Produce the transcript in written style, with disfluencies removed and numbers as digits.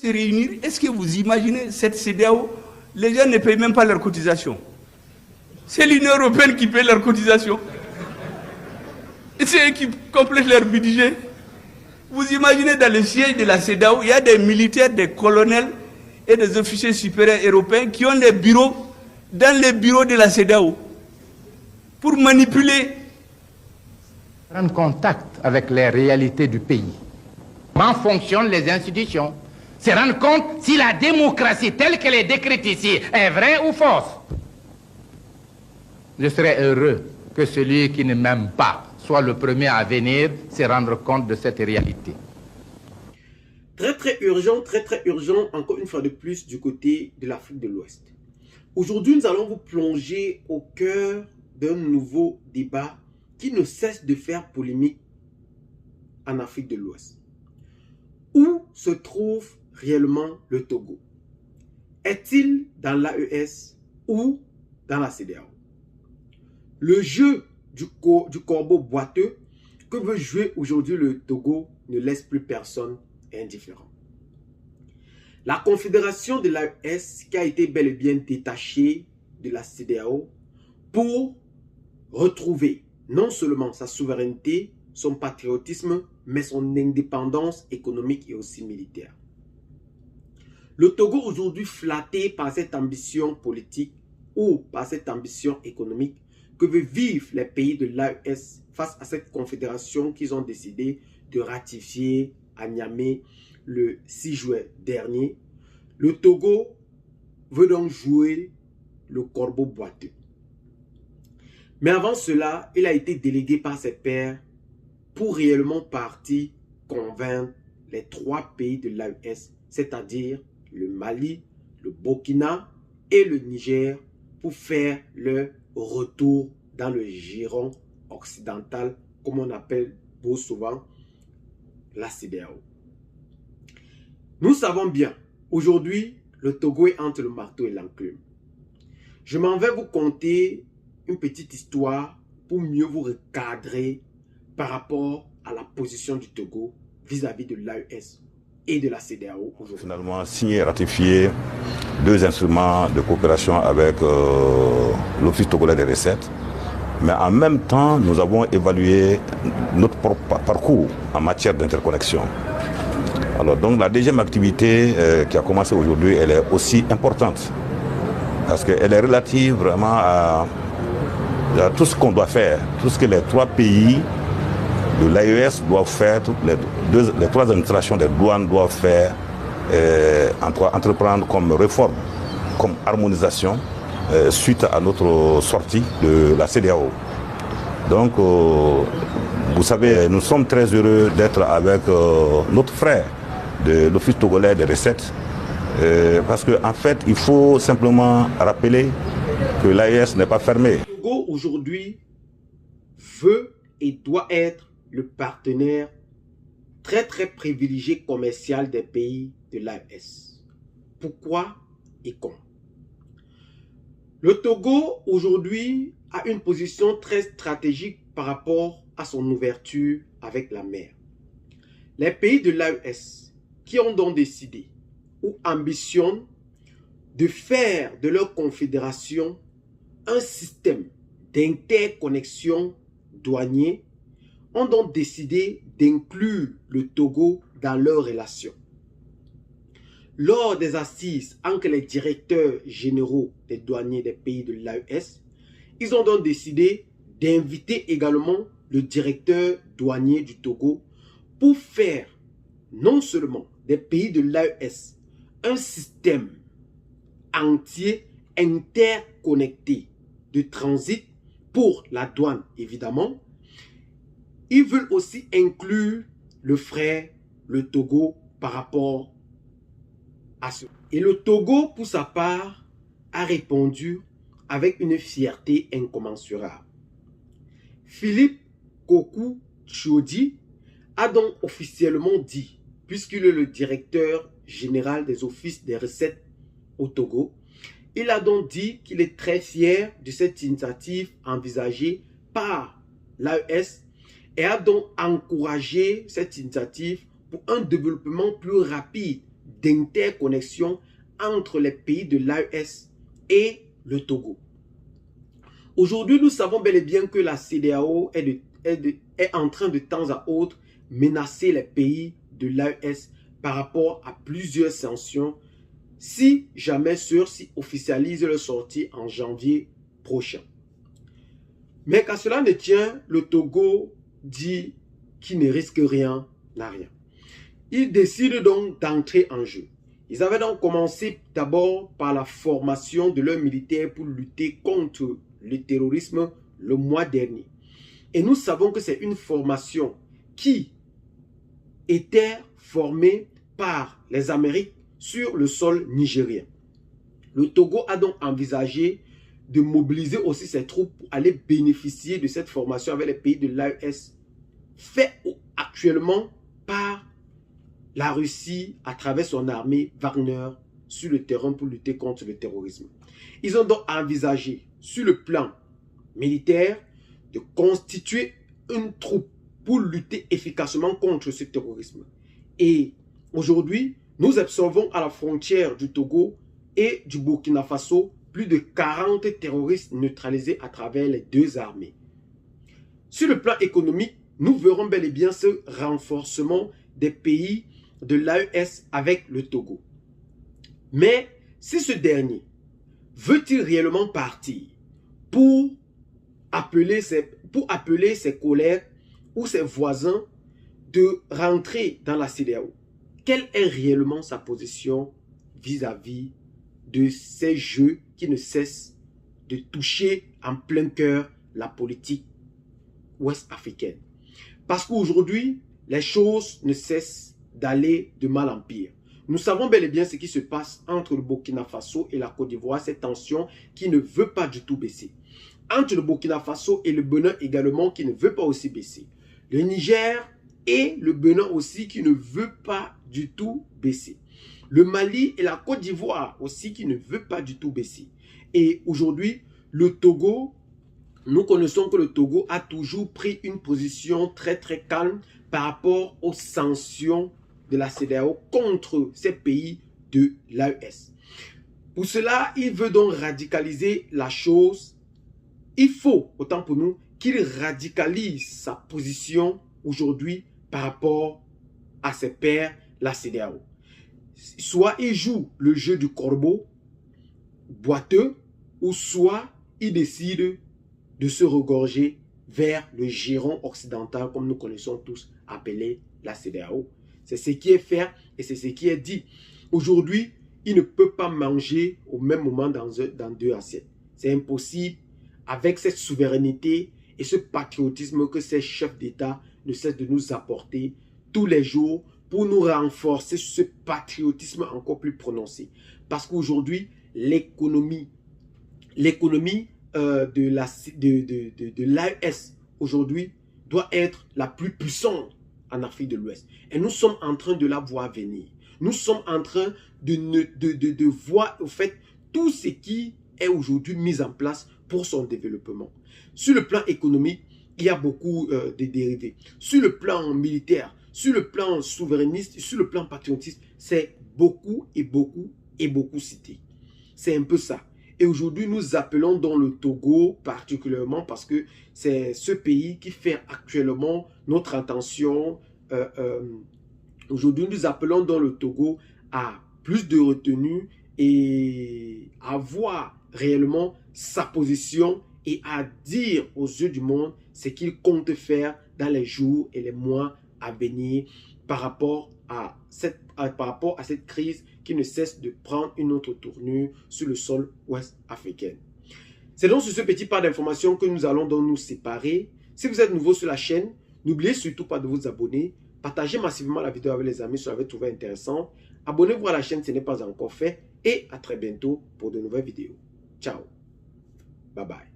Se réunir, est-ce que vous imaginez cette CEDEAO? Les gens ne payent même pas leurs cotisations. C'est l'Union européenne qui paye leurs cotisations. Et c'est eux qui complètent leur budget. Vous imaginez dans le siège de la CEDEAO, il y a des militaires, des colonels et des officiers supérieurs européens qui ont des bureaux dans les bureaux de la CEDEAO pour manipuler. Prendre contact avec les réalités du pays. Comment fonctionnent les institutions? Se rendre compte si la démocratie telle qu'elle est décrite ici est vraie ou fausse. Je serais heureux que celui qui ne m'aime pas soit le premier à venir se rendre compte de cette réalité. Très urgent, très urgent, encore une fois de plus, du côté de l'Afrique de l'Ouest. Aujourd'hui, nous allons vous plonger au cœur d'un nouveau débat qui ne cesse de faire polémique en Afrique de l'Ouest. Où se trouve réellement le Togo? Est-il dans l'AES ou dans la CEDEAO? Le jeu du corbeau boiteux que veut jouer aujourd'hui le Togo ne laisse plus personne indifférent. La confédération de l'AES qui a été bel et bien détachée de la CEDEAO pour retrouver non seulement sa souveraineté, son patriotisme, mais son indépendance économique et aussi militaire. Le Togo aujourd'hui flatté par cette ambition politique ou par cette ambition économique que veulent vivre les pays de l'AES face à cette confédération qu'ils ont décidé de ratifier à Niamey le 6 juillet dernier. Le Togo veut donc jouer le corbeau boiteux. Mais avant cela, il a été délégué par ses pairs pour réellement partir convaincre les 3 pays de l'AES, c'est-à-dire le Mali, le Burkina et le Niger, pour faire leur retour dans le giron occidental, comme on appelle beau souvent la CEDEAO. Nous savons bien, aujourd'hui, le Togo est entre le marteau et l'enclume. Je m'en vais vous conter une petite histoire pour mieux vous recadrer par rapport à la position du Togo vis-à-vis de l'AES et de la CEDEAO aujourd'hui. Finalement, signé et ratifié 2 instruments de coopération avec l'Office togolais des recettes. Mais en même temps, nous avons évalué notre propre parcours en matière d'interconnexion. Alors donc la deuxième activité qui a commencé aujourd'hui, elle est aussi importante. Parce qu'elle est relative vraiment à tout ce qu'on doit faire, tout ce que les 3 pays de l'AES doivent faire, les 3 administrations des douanes doivent faire, entreprendre comme réforme, comme harmonisation, suite à notre sortie de la CEDEAO. Donc, vous savez, nous sommes très heureux d'être avec notre frère de l'Office togolais des recettes, parce qu'en fait, il faut simplement rappeler que l'AES n'est pas fermée. Le Togo aujourd'hui veut et doit être le partenaire très privilégié commercial des pays de l'AES. Pourquoi et comment? Le Togo aujourd'hui a une position très stratégique par rapport à son ouverture avec la mer. Les pays de l'AES qui ont donc décidé ou ambitionnent de faire de leur confédération un système d'interconnexion douanier ont donc décidé d'inclure le Togo dans leurs relations. Lors des assises entre les directeurs généraux des douaniers des pays de l'AES, ils ont donc décidé d'inviter également le directeur douanier du Togo pour faire non seulement des pays de l'AES un système entier interconnecté de transit pour la douane évidemment. Ils veulent aussi inclure le frère, le Togo, par rapport à ce. Et le Togo, pour sa part, a répondu avec une fierté incommensurable. Philippe Kokou Tchodi a donc officiellement dit, puisqu'il est le directeur général des offices des recettes au Togo, il a donc dit qu'il est très fier de cette initiative envisagée par l'AES et a donc encouragé cette initiative pour un développement plus rapide, d'interconnexion entre les pays de l'AES et le Togo. Aujourd'hui, nous savons bel et bien que la CEDEAO est en train de temps à autre menacer les pays de l'AES par rapport à plusieurs sanctions si jamais ceux-ci officialisent leur sortie en janvier prochain. Mais qu'à cela ne tient, le Togo dit qu'il ne risque rien n'a rien. Ils décident donc d'entrer en jeu. Ils avaient donc commencé d'abord par la formation de leurs militaires pour lutter contre le terrorisme le mois dernier. Et nous savons que c'est une formation qui était formée par les Amériques sur le sol nigérien. Le Togo a donc envisagé de mobiliser aussi ses troupes pour aller bénéficier de cette formation avec les pays de l'AES, fait actuellement par la Russie à travers son armée Wagner sur le terrain pour lutter contre le terrorisme. Ils ont donc envisagé sur le plan militaire de constituer une troupe pour lutter efficacement contre ce terrorisme. Et aujourd'hui, nous observons à la frontière du Togo et du Burkina Faso plus de 40 terroristes neutralisés à travers les deux armées. Sur le plan économique, nous verrons bel et bien ce renforcement des pays de l'AES avec le Togo. Mais si ce dernier veut-il réellement partir pour appeler ses collègues ou ses voisins de rentrer dans la CEDEAO? Quelle est réellement sa position vis-à-vis de ces jeux qui ne cessent de toucher en plein cœur la politique ouest-africaine? Parce qu'aujourd'hui, les choses ne cessent d'aller de mal en pire. Nous savons bel et bien ce qui se passe entre le Burkina Faso et la Côte d'Ivoire, cette tension qui ne veut pas du tout baisser. Entre le Burkina Faso et le Bénin également, qui ne veut pas aussi baisser. Le Niger et le Bénin aussi, qui ne veut pas du tout baisser. Le Mali et la Côte d'Ivoire aussi, qui ne veut pas du tout baisser. Et aujourd'hui, le Togo, nous connaissons que le Togo a toujours pris une position très très calme par rapport aux sanctions de la CEDEAO contre ces pays de l'AES. Pour cela, il veut donc radicaliser la chose. Il faut, autant pour nous, qu'il radicalise sa position aujourd'hui par rapport à ses pairs, la CEDEAO. Soit il joue le jeu du corbeau boiteux, ou soit il décide de se regorger vers le giron occidental, comme nous connaissons tous, appelé la CEDEAO. C'est ce qui est fait et c'est ce qui est dit. Aujourd'hui, il ne peut pas manger au même moment dans deux assiettes. C'est impossible avec cette souveraineté et ce patriotisme que ces chefs d'État ne cessent de nous apporter tous les jours pour nous renforcer ce patriotisme encore plus prononcé. Parce qu'aujourd'hui, l'économie de l'AES aujourd'hui doit être la plus puissante en Afrique de l'Ouest. Et nous sommes en train de la voir venir. Nous sommes en train de voir au fait tout ce qui est aujourd'hui mis en place pour son développement. Sur le plan économique, il y a beaucoup de dérivés. Sur le plan militaire, sur le plan souverainiste, sur le plan patriotique, c'est beaucoup et beaucoup et beaucoup cité. C'est un peu ça. Et aujourd'hui, nous appelons dans le Togo particulièrement parce que c'est ce pays qui fait actuellement notre attention. Aujourd'hui, nous appelons dans le Togo à plus de retenue et à voir réellement sa position et à dire aux yeux du monde ce qu'il compte faire dans les jours et les mois à venir par rapport à cette crise qui ne cesse de prendre une autre tournure sur le sol ouest africain. C'est donc sur ce petit pas d'information que nous allons donc nous séparer. Si vous êtes nouveau sur la chaîne, n'oubliez surtout pas de vous abonner. Partagez massivement la vidéo avec les amis si vous l'avez trouvé intéressant. Abonnez-vous à la chaîne si ce n'est pas encore fait. Et à très bientôt pour de nouvelles vidéos. Ciao. Bye bye.